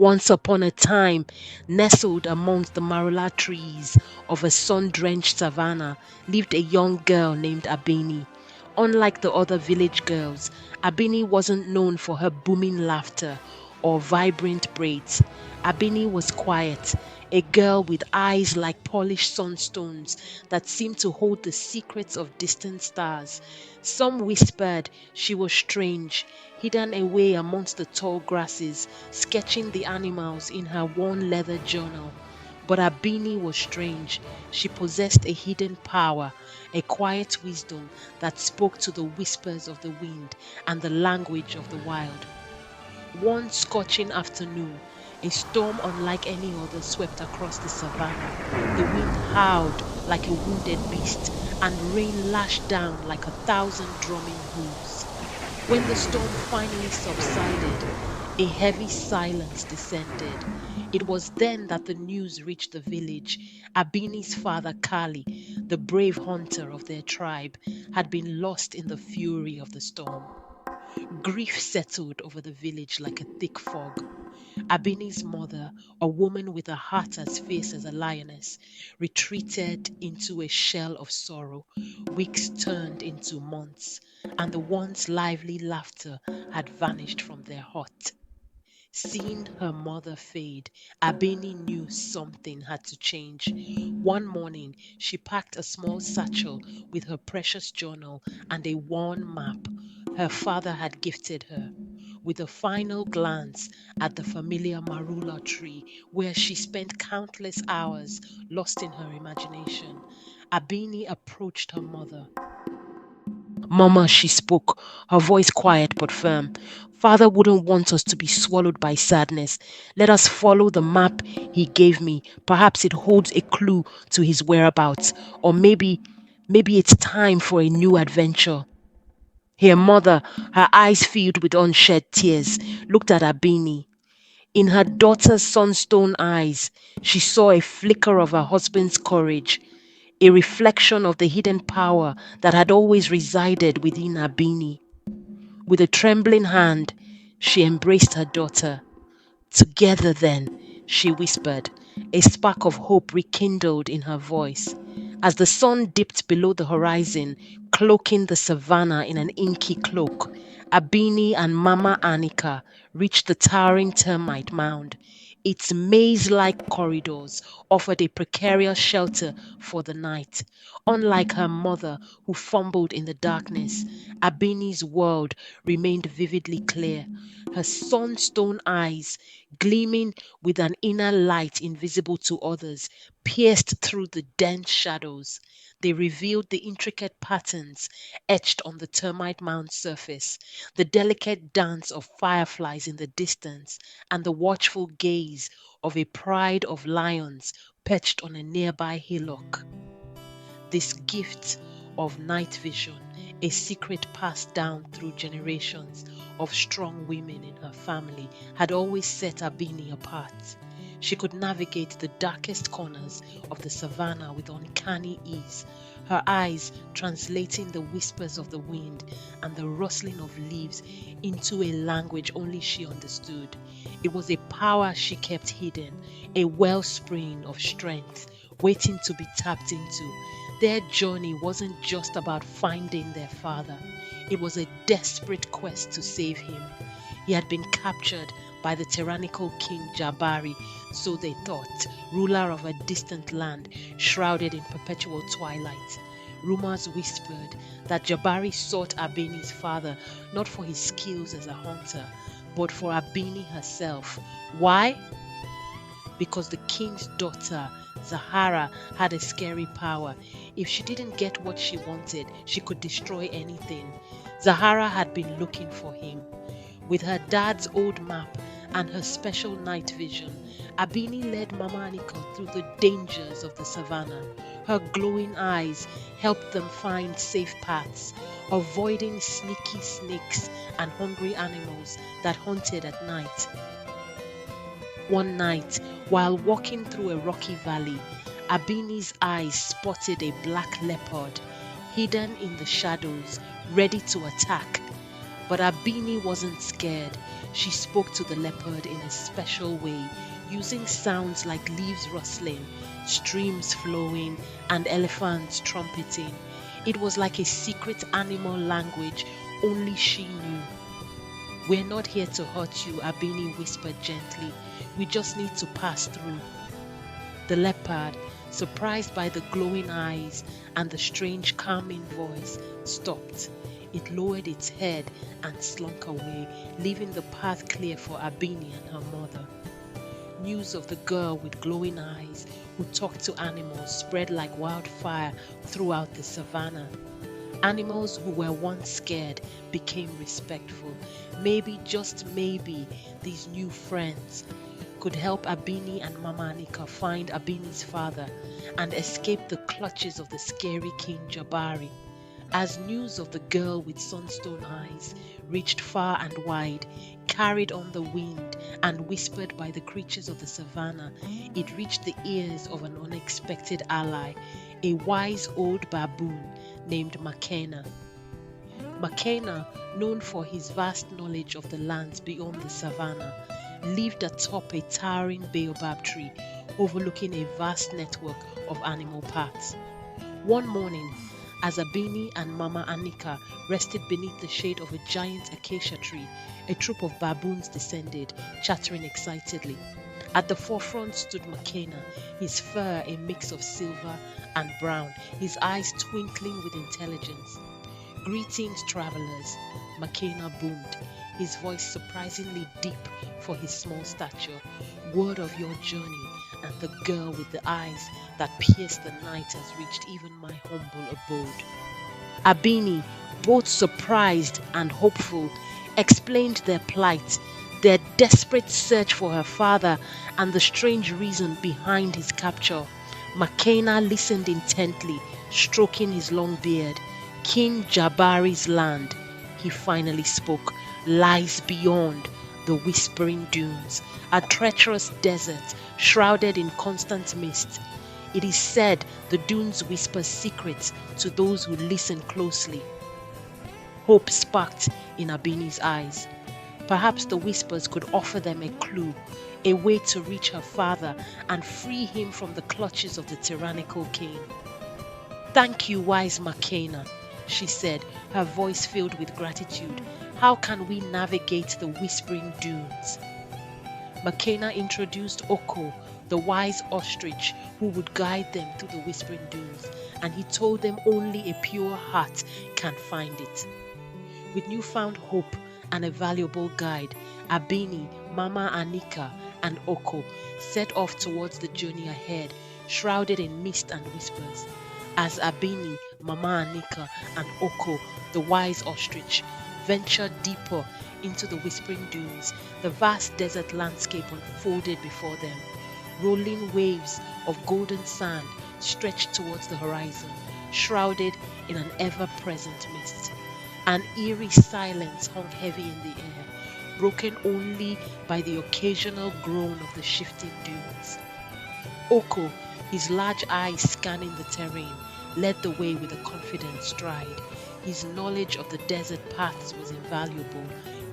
Once upon a time, nestled amongst the marula trees of a sun-drenched savannah, lived a young girl named Abeni. Unlike the other village girls, Abeni wasn't known for her booming laughter or vibrant braids. Abeni was quiet, a girl with eyes like polished sunstones that seemed to hold the secrets of distant stars. Some whispered she was strange, hidden away amongst the tall grasses, sketching the animals in her worn leather journal. But Abini was strange. She possessed a hidden power, a quiet wisdom that spoke to the whispers of the wind and the language of the wild. One scorching afternoon, a storm unlike any other swept across the savannah. The wind howled like a wounded beast, and rain lashed down like 1,000 drumming hooves. When the storm finally subsided, a heavy silence descended. It was then that the news reached the village. Abini's father, Kali, the brave hunter of their tribe, had been lost in the fury of the storm. Grief settled over the village like a thick fog. Abini's mother, a woman with a heart as fierce as a lioness, retreated into a shell of sorrow. Weeks turned into months, and the once lively laughter had vanished from their hut. Seeing her mother fade, Abeni knew something had to change. One morning, she packed a small satchel with her precious journal and a worn map her father had gifted her. With a final glance at the familiar marula tree where she spent countless hours lost in her imagination, Abini approached her mother. Mama, she spoke, her voice quiet but firm. Father wouldn't want us to be swallowed by sadness. Let us follow the map he gave me. Perhaps it holds a clue to his whereabouts. Or maybe it's time for a new adventure. Her mother, her eyes filled with unshed tears, looked at Abini. In her daughter's sunstone eyes, she saw a flicker of her husband's courage, a reflection of the hidden power that had always resided within Abini. With a trembling hand, she embraced her daughter. Together, then, she whispered, a spark of hope rekindled in her voice. As the sun dipped below the horizon, cloaking the savannah in an inky cloak, Abini and Mama Annika reached the towering termite mound. Its maze-like corridors offered a precarious shelter for the night. Unlike her mother, who fumbled in the darkness, Abini's world remained vividly clear. Her sunstone eyes, gleaming with an inner light invisible to others, pierced through the dense shadows. They revealed the intricate patterns etched on the termite mound surface, the delicate dance of fireflies in the distance, and the watchful gaze of a pride of lions perched on a nearby hillock. This gift of night vision, a secret passed down through generations of strong women in her family, had always set Abini apart. She could navigate the darkest corners of the savannah with uncanny ease, her eyes translating the whispers of the wind and the rustling of leaves into a language only she understood. It was a power she kept hidden, a wellspring of strength waiting to be tapped into. Their journey wasn't just about finding their father, it was a desperate quest to save him. He had been captured by the tyrannical King Jabari, so they thought, ruler of a distant land shrouded in perpetual twilight. Rumors whispered that Jabari sought Abeni's father not for his skills as a hunter, but for Abeni herself. Why? Because the king's daughter, Zahara, had a scary power. If she didn't get what she wanted, she could destroy anything. Zahara had been looking for him. With her dad's old map and her special night vision, Abini led Mama Anika through the dangers of the savannah. Her glowing eyes helped them find safe paths, avoiding sneaky snakes and hungry animals that hunted at night. One night, while walking through a rocky valley, Abini's eyes spotted a black leopard hidden in the shadows, ready to attack. But Abeni wasn't scared. She spoke to the leopard in a special way, using sounds like leaves rustling, streams flowing, and elephants trumpeting. It was like a secret animal language only she knew. "We're not here to hurt you," Abeni whispered gently. "We just need to pass through." The leopard, surprised by the glowing eyes and the strange calming voice, stopped. It lowered its head and slunk away, leaving the path clear for Abeni and her mother. News of the girl with glowing eyes who talked to animals spread like wildfire throughout the savannah. Animals who were once scared became respectful. Maybe, just maybe, these new friends could help Abeni and Mama Anika find Abeni's father and escape the clutches of the scary King Jabari. As news of the girl with sunstone eyes reached far and wide, carried on the wind and whispered by the creatures of the savannah, it reached the ears of an unexpected ally, a wise old baboon named Makena. Makena, known for his vast knowledge of the lands beyond the savannah, lived atop a towering baobab tree overlooking a vast network of animal paths. One morning, as Abeni and Mama Anika rested beneath the shade of a giant acacia tree, a troop of baboons descended, chattering excitedly. At the forefront stood Makena, his fur a mix of silver and brown, his eyes twinkling with intelligence. "Greetings, travelers," Makena boomed, his voice surprisingly deep for his small stature. "Word of your journey and the girl with the eyes that pierced the night has reached even my humble abode." Abeni, both surprised and hopeful, explained their plight, their desperate search for her father, and the strange reason behind his capture. Makena listened intently, stroking his long beard. "King Jabari's land," he finally spoke, "lies beyond the whispering dunes, a treacherous desert shrouded in constant mist. It is said the dunes whisper secrets to those who listen closely." Hope sparked in Abeni's eyes. Perhaps the whispers could offer them a clue, a way to reach her father and free him from the clutches of the tyrannical king. "Thank you, wise Makena," she said, her voice filled with gratitude. "How can we navigate the whispering dunes?" Makena introduced Oko, the wise ostrich who would guide them through the whispering dunes, and he told them only a pure heart can find it. With newfound hope and a valuable guide, Abeni, Mama Anika, and Oko set off towards the journey ahead, shrouded in mist and whispers. As Abeni, Mama Anika, and Oko, the wise ostrich, ventured deeper into the whispering dunes, the vast desert landscape unfolded before them. Rolling waves of golden sand stretched towards the horizon, shrouded in an ever-present mist. An eerie silence hung heavy in the air, broken only by the occasional groan of the shifting dunes. Oko, his large eyes scanning the terrain, led the way with a confident stride. His knowledge of the desert paths was invaluable,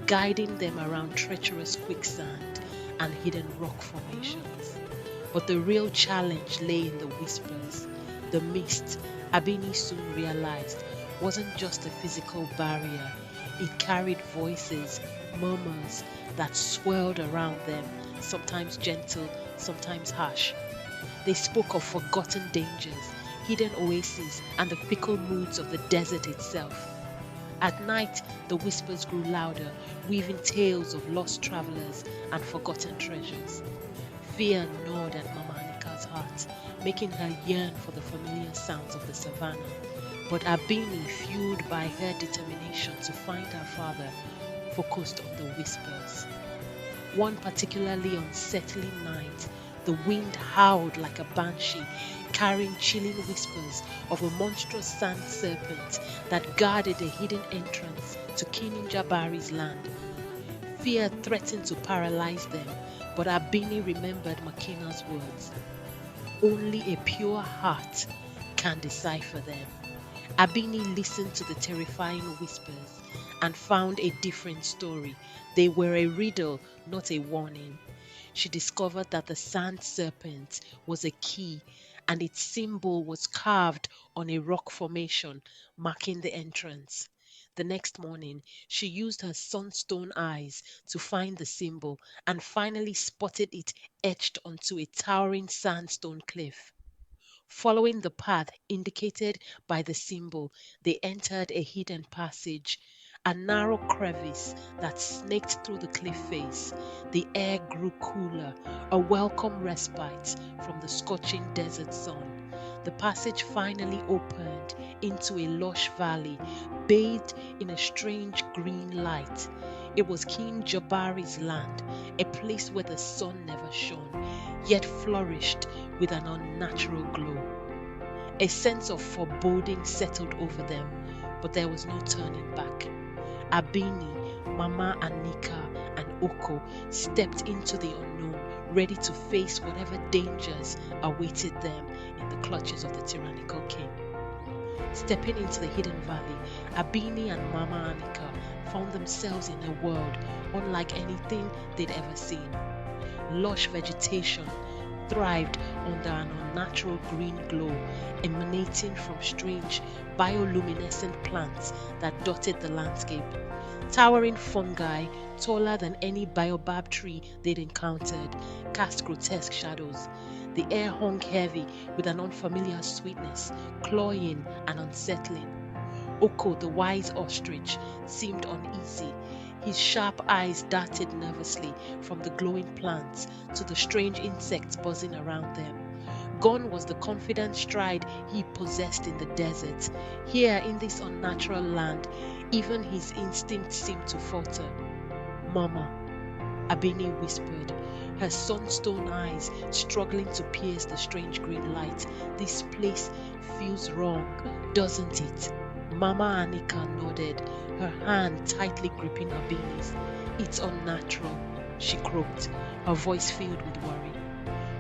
guiding them around treacherous quicksand and hidden rock formations. But the real challenge lay in the whispers. The mist, Abeni soon realized, wasn't just a physical barrier. It carried voices, murmurs that swirled around them, sometimes gentle, sometimes harsh. They spoke of forgotten dangers, hidden oases, and the fickle moods of the desert itself. At night, the whispers grew louder, weaving tales of lost travelers and forgotten treasures. Fear gnawed at Mama Anika's heart, making her yearn for the familiar sounds of the savannah. But Abeni, fueled by her determination to find her father, focused on the whispers. One particularly unsettling night, the wind howled like a banshee, carrying chilling whispers of a monstrous sand serpent that guarded a hidden entrance to King Jabari's land. Fear threatened to paralyze them, but Abeni remembered Makena's words. Only a pure heart can decipher them. Abeni listened to the terrifying whispers, and found a different story. They were a riddle, not a warning. She discovered that the sand serpent was a key and its symbol was carved on a rock formation marking the entrance. The next morning, she used her Sunstone Eyes to find the symbol and finally spotted it etched onto a towering sandstone cliff. Following the path indicated by the symbol, they entered a hidden passage, a narrow crevice that snaked through the cliff face. The air grew cooler, a welcome respite from the scorching desert sun. The passage finally opened into a lush valley, bathed in a strange green light. It was King Jabari's land, a place where the sun never shone, yet flourished with an unnatural glow. A sense of foreboding settled over them, but there was no turning back. Abeni, Mama Anika, and Oko stepped into the unknown, ready to face whatever dangers awaited them in the clutches of the tyrannical king. Stepping into the hidden valley, Abeni and Mama Anika found themselves in a world unlike anything they'd ever seen. Lush vegetation thrived under an unnatural green glow emanating from strange bioluminescent plants that dotted the landscape. Towering fungi, taller than any baobab tree they'd encountered, cast grotesque shadows. The air hung heavy with an unfamiliar sweetness, cloying and unsettling. Oko, the wise ostrich, seemed uneasy. His sharp eyes darted nervously from the glowing plants to the strange insects buzzing around them. Gone was the confident stride he possessed in the desert. Here, in this unnatural land, even his instincts seemed to falter. Mama, Abeni whispered, her sunstone eyes struggling to pierce the strange green light. This place feels wrong, doesn't it? Mama Anika nodded, her hand tightly gripping Abeni's. It's unnatural, she croaked, her voice filled with worry.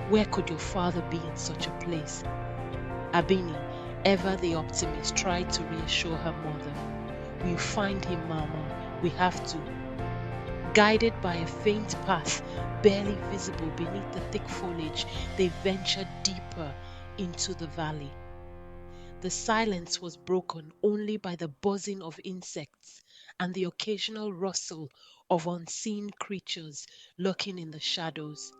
Where could your father be in such a place? Abeni, ever the optimist, tried to reassure her mother. We'll find him, Mama. We have to. Guided by a faint path, barely visible beneath the thick foliage, they ventured deeper into the valley. The silence was broken only by the buzzing of insects and the occasional rustle of unseen creatures lurking in the shadows.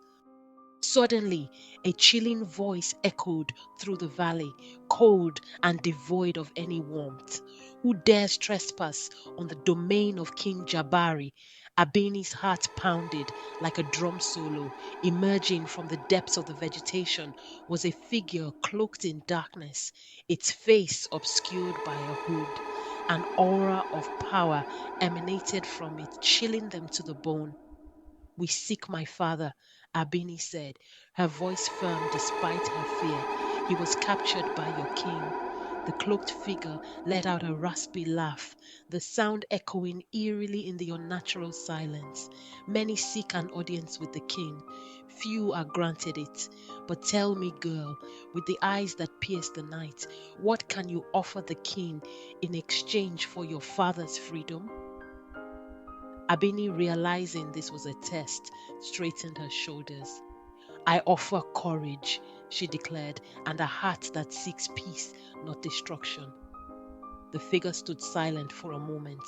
Suddenly, a chilling voice echoed through the valley, cold and devoid of any warmth. Who dares trespass on the domain of King Jabari? Abeni's heart pounded like a drum solo. Emerging from the depths of the vegetation was a figure cloaked in darkness, its face obscured by a hood. An aura of power emanated from it, chilling them to the bone. We seek my father, Abeni said, her voice firm despite her fear. He was captured by your king. The cloaked figure let out a raspy laugh, the sound echoing eerily in the unnatural silence. Many seek an audience with the king. Few are granted it. But tell me, girl, with the eyes that pierce the night, what can you offer the king in exchange for your father's freedom? Abeni, realizing this was a test, straightened her shoulders. I offer courage, she declared, and a heart that seeks peace, not destruction. The figure stood silent for a moment,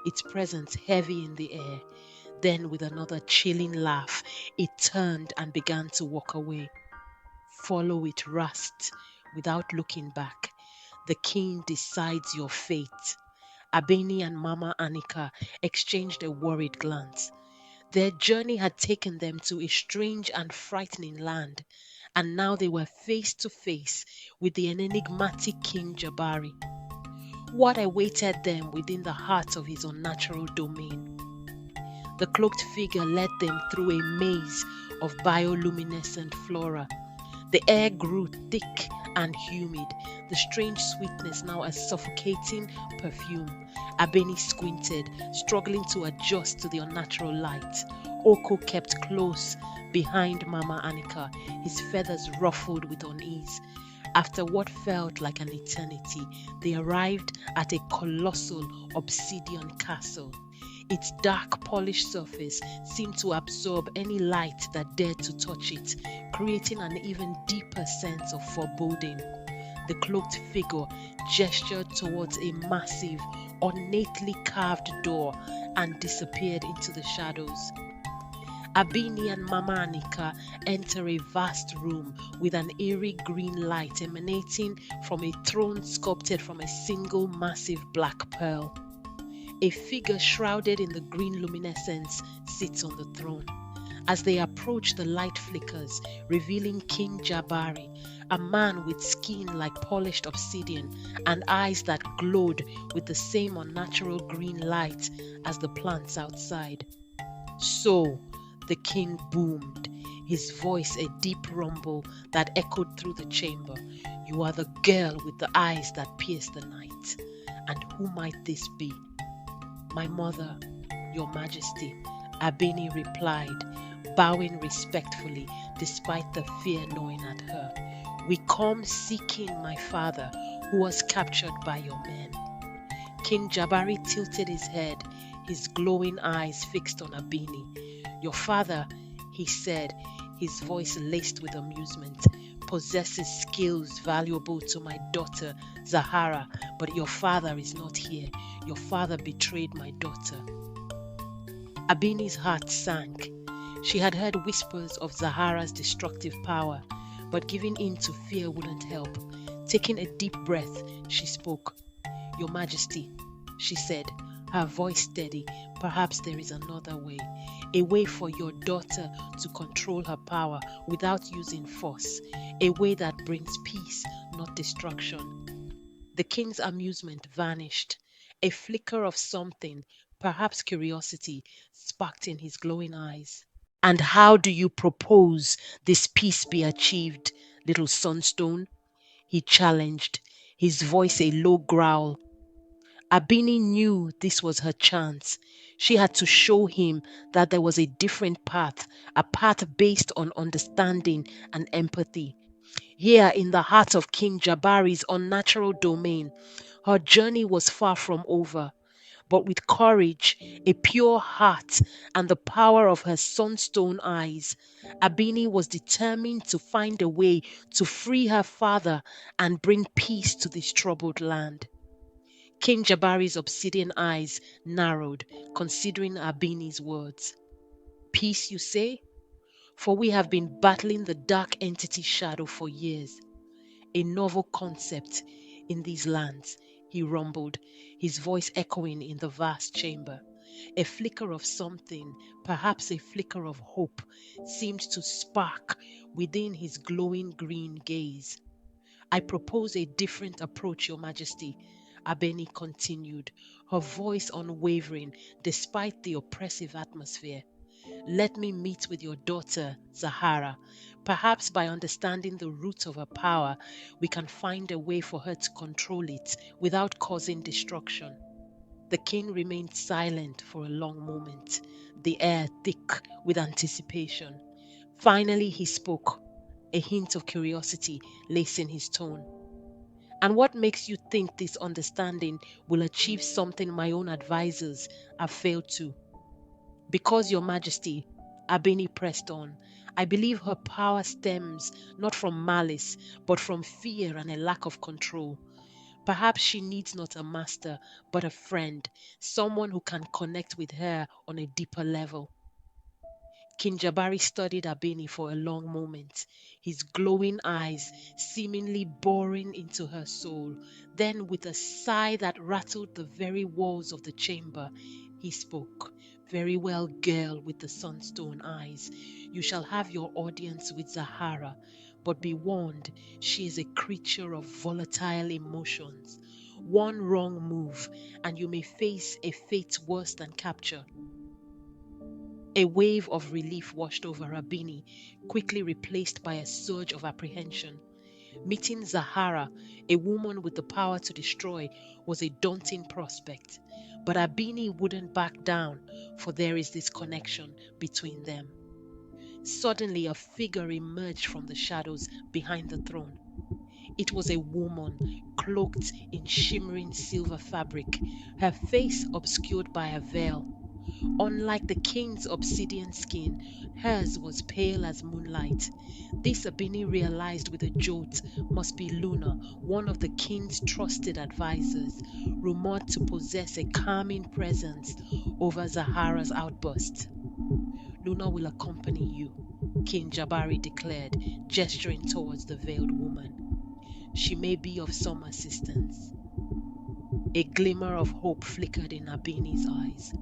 its presence heavy in the air. Then, with another chilling laugh, it turned and began to walk away. Follow it, Rust, without looking back. The king decides your fate. Abeni and Mama Anika exchanged a worried glance. Their journey had taken them to a strange and frightening land, and now they were face to face with the enigmatic King Jabari. What awaited them within the heart of his unnatural domain? The cloaked figure led them through a maze of bioluminescent flora. The air grew thick and humid, the strange sweetness now a suffocating perfume. Abeni squinted, struggling to adjust to the unnatural light. Oko kept close behind Mama Anika, his feathers ruffled with unease. After what felt like an eternity, they arrived at a colossal obsidian castle. Its dark, polished surface seemed to absorb any light that dared to touch it, creating an even deeper sense of foreboding. The cloaked figure gestured towards a massive, ornately carved door and disappeared into the shadows. Abeni and Mama Anika enter a vast room with an eerie green light emanating from a throne sculpted from a single massive black pearl. A figure shrouded in the green luminescence sits on the throne. As they approach, the light flickers, revealing King Jabari, a man with skin like polished obsidian and eyes that glowed with the same unnatural green light as the plants outside. So, the king boomed, his voice a deep rumble that echoed through the chamber. You are the girl with the eyes that pierce the night. And who might this be? My mother, your majesty, Abeni replied, bowing respectfully despite the fear gnawing at her. We come seeking my father, who was captured by your men. King Jabari tilted his head, his glowing eyes fixed on Abeni. Your father, he said, his voice laced with amusement, possesses skills valuable to my daughter Zahara, but your father is not here. Your father betrayed my daughter. Abeni's heart sank. She had heard whispers of Zahara's destructive power, but giving in to fear wouldn't help. Taking a deep breath, she spoke. Your Majesty, she said, her voice steady, perhaps there is another way. A way for your daughter to control her power without using force. A way that brings peace, not destruction. The king's amusement vanished. A flicker of something, perhaps curiosity, sparked in his glowing eyes. And how do you propose this peace be achieved, little Sunstone? He challenged, his voice a low growl. Abeni knew this was her chance. She had to show him that there was a different path, a path based on understanding and empathy. Here in the heart of King Jabari's unnatural domain, her journey was far from over. But with courage, a pure heart, and the power of her sunstone eyes, Abeni was determined to find a way to free her father and bring peace to this troubled land. King Jabari's obsidian eyes narrowed, considering Abeni's words. Peace, you say? For we have been battling the dark entity shadow for years. A novel concept in these lands, he rumbled, his voice echoing in the vast chamber. A flicker of something, perhaps a flicker of hope, seemed to spark within his glowing green gaze. I propose a different approach, Your Majesty, Abeni continued, her voice unwavering despite the oppressive atmosphere. Let me meet with your daughter, Zahara. Perhaps by understanding the root of her power, we can find a way for her to control it without causing destruction. The king remained silent for a long moment, the air thick with anticipation. Finally, he spoke, a hint of curiosity lacing his tone. And what makes you think this understanding will achieve something my own advisors have failed to? Because, Your Majesty, Abeni pressed on, I believe her power stems not from malice, but from fear and a lack of control. Perhaps she needs not a master, but a friend, someone who can connect with her on a deeper level. King Jabari studied Abeni for a long moment, his glowing eyes seemingly boring into her soul. Then, with a sigh that rattled the very walls of the chamber, he spoke. Very well, girl with the sunstone eyes. You shall have your audience with Zahara, but be warned, she is a creature of volatile emotions. One wrong move, and you may face a fate worse than capture. A wave of relief washed over Abeni, quickly replaced by a surge of apprehension. Meeting Zahara, a woman with the power to destroy, was a daunting prospect. But Abeni wouldn't back down, for there is this connection between them. Suddenly, a figure emerged from the shadows behind the throne. It was a woman, cloaked in shimmering silver fabric, her face obscured by a veil. Unlike the king's obsidian skin, hers was pale as moonlight. This Abini realized with a jolt must be Luna, one of the king's trusted advisors, rumored to possess a calming presence over Zahara's outburst. Luna will accompany you, King Jabari declared, gesturing towards the veiled woman. She may be of some assistance. A glimmer of hope flickered in Abini's eyes.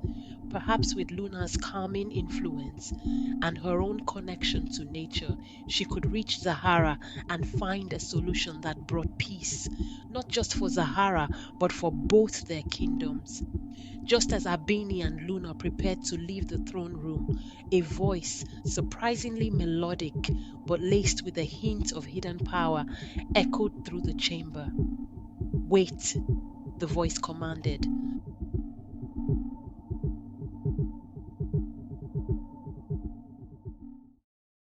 Perhaps with Luna's calming influence and her own connection to nature, she could reach Zahara and find a solution that brought peace, not just for Zahara, but for both their kingdoms. Just as Abeni and Luna prepared to leave the throne room, a voice, surprisingly melodic but laced with a hint of hidden power, echoed through the chamber. Wait, the voice commanded.